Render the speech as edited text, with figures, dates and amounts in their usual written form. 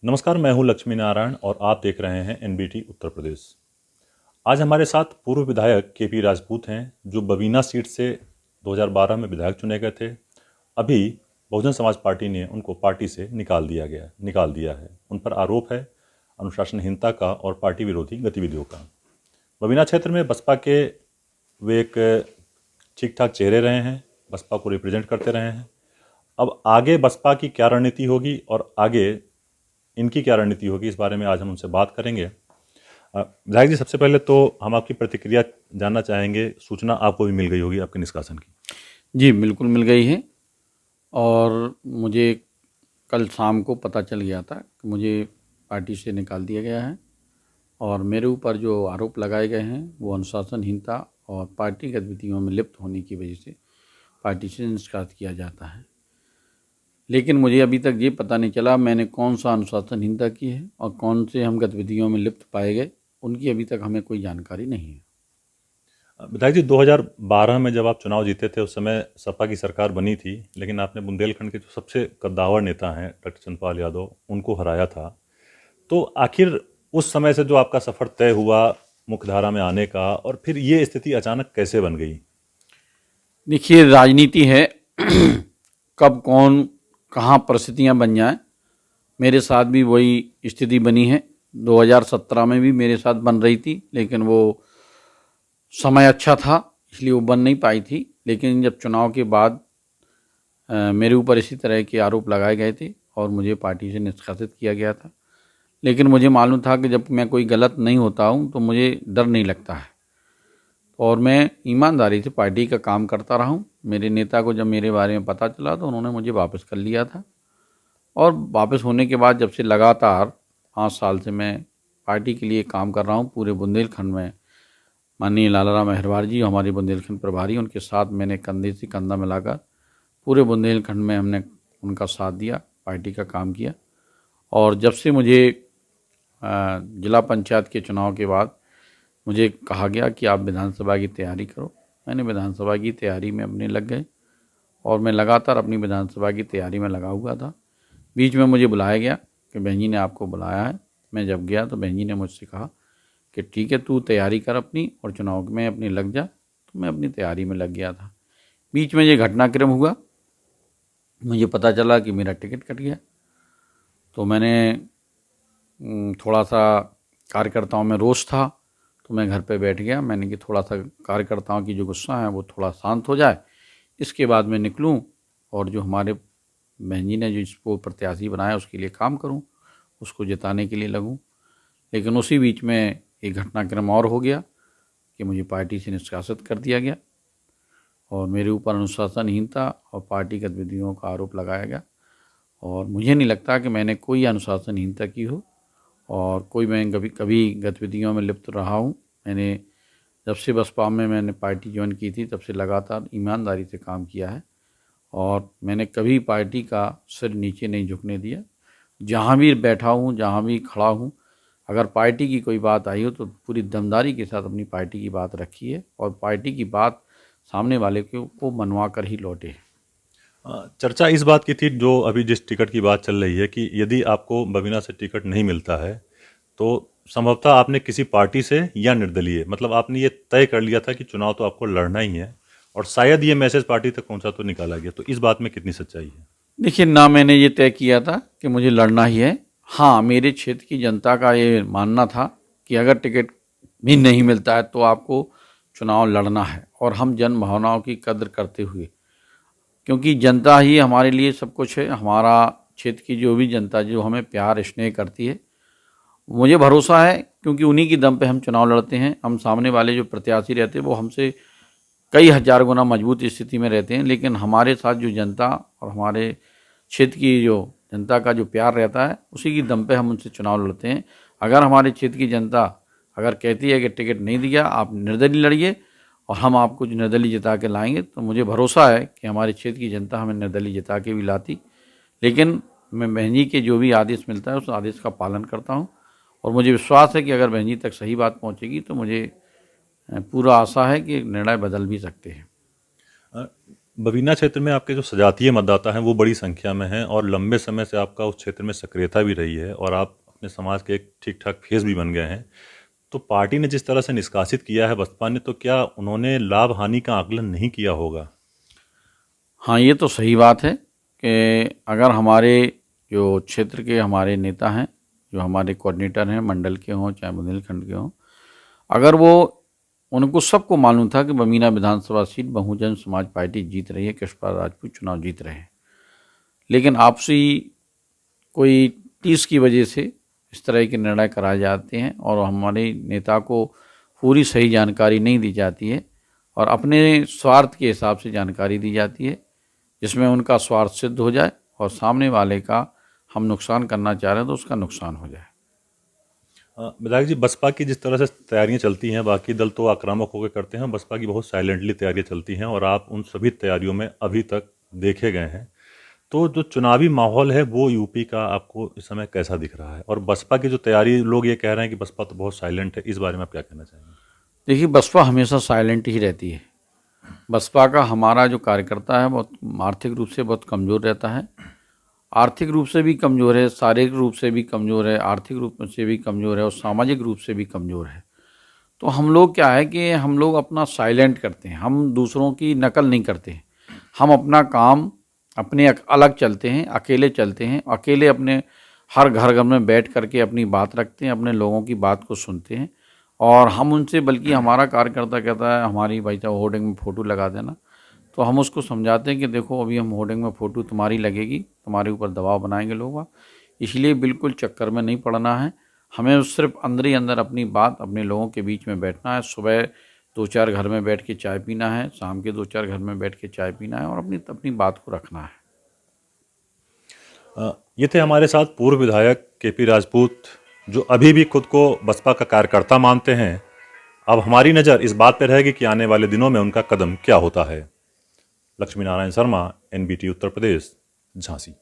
नमस्कार, मैं हूं लक्ष्मी नारायण और आप देख रहे हैं एनबीटी उत्तर प्रदेश। आज हमारे साथ पूर्व विधायक केपी राजपूत हैं, जो बबीना सीट से 2012 में विधायक चुने गए थे। अभी बहुजन समाज पार्टी ने उनको पार्टी से निकाल दिया है। उन पर आरोप है अनुशासनहीनता का और पार्टी विरोधी गतिविधियों का। बबीना क्षेत्र में बसपा के वे एक ठीक ठाक चेहरे रहे हैं, बसपा को रिप्रेजेंट करते रहे हैं। अब आगे बसपा की क्या रणनीति होगी और आगे इनकी क्या रणनीति होगी, इस बारे में आज हम उनसे बात करेंगे। विधायक जी, सबसे पहले तो हम आपकी प्रतिक्रिया जानना चाहेंगे। सूचना आपको भी मिल गई होगी आपके निष्कासन की। जी बिल्कुल मिल गई है और मुझे कल शाम को पता चल गया था कि मुझे पार्टी से निकाल दिया गया है और मेरे ऊपर जो आरोप लगाए गए हैं वो अनुशासनहीनता और पार्टी गतिविधियों में लिप्त होने की वजह से पार्टी से निष्कासित किया जाता है। लेकिन मुझे अभी तक ये पता नहीं चला मैंने कौन सा अनुशासनहीनता की है और कौन से हम गतिविधियों में लिप्त पाए गए, उनकी अभी तक हमें कोई जानकारी नहीं है। विधायक जी, 2012 में जब आप चुनाव जीते थे उस समय सपा की सरकार बनी थी, लेकिन आपने बुंदेलखंड के जो सबसे कद्दावर नेता हैं डॉक्टर चंद्रपाल यादव, उनको हराया था। तो आखिर उस समय से जो आपका सफ़र तय हुआ मुख्यधारा में आने का, और फिर ये स्थिति अचानक कैसे बन गई? देखिए, राजनीति है कब कौन कहाँ परिस्थितियाँ बन जाएं। मेरे साथ भी वही स्थिति बनी है। 2017 में भी मेरे साथ बन रही थी, लेकिन वो समय अच्छा था इसलिए वो बन नहीं पाई थी। लेकिन जब चुनाव के बाद मेरे ऊपर इसी तरह के आरोप लगाए गए थे और मुझे पार्टी से निष्कासित किया गया था। लेकिन मुझे मालूम था कि जब मैं कोई गलत नहीं होता हूँ तो मुझे डर नहीं लगता है और मैं ईमानदारी से पार्टी का काम करता रहा हूँ। मेरे नेता को जब मेरे बारे में पता चला तो उन्होंने मुझे वापस कर लिया था और वापस होने के बाद जब से लगातार 5 साल से मैं पार्टी के लिए काम कर रहा हूँ। पूरे बुंदेलखंड में माननीय लालाराम अहिरवार जी हमारे बुंदेलखंड प्रभारी, उनके साथ मैंने कंधे से कंधा मिलाकर पूरे बुंदेलखंड में हमने उनका साथ दिया, पार्टी का काम किया। और जब से मुझे जिला पंचायत के चुनाव के बाद मुझे कहा गया कि आप विधानसभा की तैयारी करो, मैंने विधानसभा की तैयारी में अपने लग गए और मैं लगातार अपनी विधानसभा की तैयारी में लगा हुआ था। बीच में मुझे बुलाया गया कि बहन जी ने आपको बुलाया है। मैं जब गया तो बहन जी ने मुझसे कहा कि ठीक है, तू तैयारी कर अपनी और चुनाव में अपनी लग जा। तो मैं अपनी तैयारी में लग गया था। बीच में ये घटनाक्रम हुआ, मुझे पता चला कि मेरा टिकट कट गया। तो मैंने थोड़ा सा कार्यकर्ताओं में रोष था तो मैं घर पे बैठ गया। मैंने कि थोड़ा सा कार्यकर्ताओं की जो गुस्सा है वो थोड़ा शांत हो जाए, इसके बाद मैं निकलूं और जो हमारे बहन जी ने जो इसको प्रत्याशी बनाया उसके लिए काम करूं, उसको जिताने के लिए लगूं। लेकिन उसी बीच में एक घटनाक्रम और हो गया कि मुझे पार्टी से निष्कासित कर दिया गया और मेरे ऊपर अनुशासनहीनता और पार्टी गतिविधियों का आरोप लगाया गया। और मुझे नहीं लगता कि मैंने कोई अनुशासनहीनता की हो और कोई मैं कभी गतिविधियों में लिप्त रहा हूँ। मैंने जब से बसपा में मैंने पार्टी ज्वाइन की थी तब से लगातार ईमानदारी से काम किया है और मैंने कभी पार्टी का सिर नीचे नहीं झुकने दिया। जहाँ भी बैठा हूँ, जहाँ भी खड़ा हूँ, अगर पार्टी की कोई बात आई हो तो पूरी दमदारी के साथ अपनी पार्टी की बात रखी है और पार्टी की बात सामने वाले को मनवा कर ही लौटे हैं। चर्चा इस बात की थी, जो अभी जिस टिकट की बात चल रही है, कि यदि आपको बबीना से टिकट नहीं मिलता है तो संभवतः आपने किसी पार्टी से या निर्दलीय, मतलब आपने ये तय कर लिया था कि चुनाव तो आपको लड़ना ही है, और शायद ये मैसेज पार्टी तक पहुंचा तो निकाला गया। तो इस बात में कितनी सच्चाई है? देखिए, ना मैंने ये तय किया था कि मुझे लड़ना ही है। हाँ, मेरे क्षेत्र की जनता का ये मानना था कि अगर टिकट भी नहीं मिलता है तो आपको चुनाव लड़ना है और हम जन भावनाओं की कद्र करते हुए, क्योंकि जनता ही हमारे लिए सब कुछ है। हमारा क्षेत्र की जो भी जनता जो हमें प्यार स्नेह करती है, मुझे भरोसा है क्योंकि उन्हीं की दम पे हम चुनाव लड़ते हैं। हम सामने वाले जो प्रत्याशी रहते हैं वो हमसे कई हज़ार गुना मजबूत स्थिति में रहते हैं, लेकिन हमारे साथ जो जनता और हमारे क्षेत्र की जो जनता का जो प्यार रहता है उसी की दम पे हम उनसे चुनाव लड़ते हैं। अगर हमारे क्षेत्र की जनता अगर कहती है कि टिकट नहीं दिया, आप निर्दलीय लड़िए और हम आपको निर्दलीय जिता के लाएंगे, तो मुझे भरोसा है कि हमारे क्षेत्र की जनता हमें निर्दलीय जिता के भी लाती। लेकिन मैं बहन जी के जो भी आदेश मिलता है उस आदेश का पालन करता हूँ और मुझे विश्वास है कि अगर बहन जी तक सही बात पहुँचेगी तो मुझे पूरा आशा है कि निर्णय बदल भी सकते हैं। बबीना क्षेत्र में आपके जो सजातीय मतदाता हैं वो बड़ी संख्या में हैं और लंबे समय से आपका उस क्षेत्र में सक्रियता भी रही है और आप अपने समाज के एक ठीक ठाक फेस भी बन गए हैं। तो पार्टी ने जिस तरह से निष्कासित किया है बसपा ने, तो क्या उन्होंने लाभ हानि का आकलन नहीं किया होगा? हाँ, ये तो सही बात है कि अगर हमारे जो क्षेत्र के हमारे नेता हैं, जो हमारे कोऑर्डिनेटर हैं, मंडल के हों चाहे बुंदेलखंड के हों, अगर वो उनको सबको मालूम था कि बबीना विधानसभा सीट बहुजन समाज पार्टी जीत रही है, कृष्णपाल राजपूत चुनाव जीत रहे हैं, लेकिन आपसी कोई टीस की वजह से इस तरह के निर्णय कराए जाते हैं और हमारे नेता को पूरी सही जानकारी नहीं दी जाती है और अपने स्वार्थ के हिसाब से जानकारी दी जाती है, जिसमें उनका स्वार्थ सिद्ध हो जाए और सामने वाले का हम नुकसान करना चाह रहे हैं तो उसका नुकसान हो जाए। विधायक जी, बसपा की जिस तरह से तैयारियां चलती हैं, बाकी दल तो आक्रामक होकर करते हैं, बसपा की बहुत साइलेंटली तैयारियां चलती हैं और आप उन सभी तैयारियों में अभी तक देखे गए हैं। तो जो चुनावी माहौल है वो यूपी का आपको इस समय कैसा दिख रहा है? और बसपा की जो तैयारी, लोग ये कह रहे हैं कि बसपा तो बहुत साइलेंट है, इस बारे में आप क्या कहना चाहेंगे? देखिए, बसपा हमेशा साइलेंट ही रहती है। बसपा का हमारा जो कार्यकर्ता है बहुत आर्थिक रूप से बहुत कमज़ोर रहता है, आर्थिक रूप से भी कमज़ोर है, शारीरिक रूप से भी कमज़ोर है, आर्थिक रूप से भी कमज़ोर है और सामाजिक रूप से भी कमज़ोर है। तो हम लोग क्या है कि हम लोग अपना साइलेंट करते हैं, हम दूसरों की नकल नहीं करते, हम अपना काम अपने अलग चलते हैं, अकेले चलते हैं, अकेले अपने हर घर घर में बैठ करके अपनी बात रखते हैं, अपने लोगों की बात को सुनते हैं और हम उनसे, बल्कि हमारा कार्यकर्ता कहता है हमारी भाई साहब होर्डिंग में फ़ोटो लगा देना, तो हम उसको समझाते हैं कि देखो अभी हम होर्डिंग में फ़ोटो तुम्हारी लगेगी, तुम्हारे ऊपर दबाव बनाएंगे लोग, इसलिए बिल्कुल चक्कर में नहीं पड़ना है। हमें सिर्फ अंदर ही अंदर अपनी बात अपने लोगों के बीच में बैठना है, सुबह 2-4 घर में बैठ के चाय पीना है, शाम के 2-4 घर में बैठ के चाय पीना है और अपनी अपनी बात को रखना है। ये थे हमारे साथ पूर्व विधायक केपी राजपूत, जो अभी भी खुद को बसपा का कार्यकर्ता मानते हैं। अब हमारी नज़र इस बात पर रहेगी कि आने वाले दिनों में उनका कदम क्या होता है। लक्ष्मी नारायण शर्मा, NBT उत्तर प्रदेश, झांसी।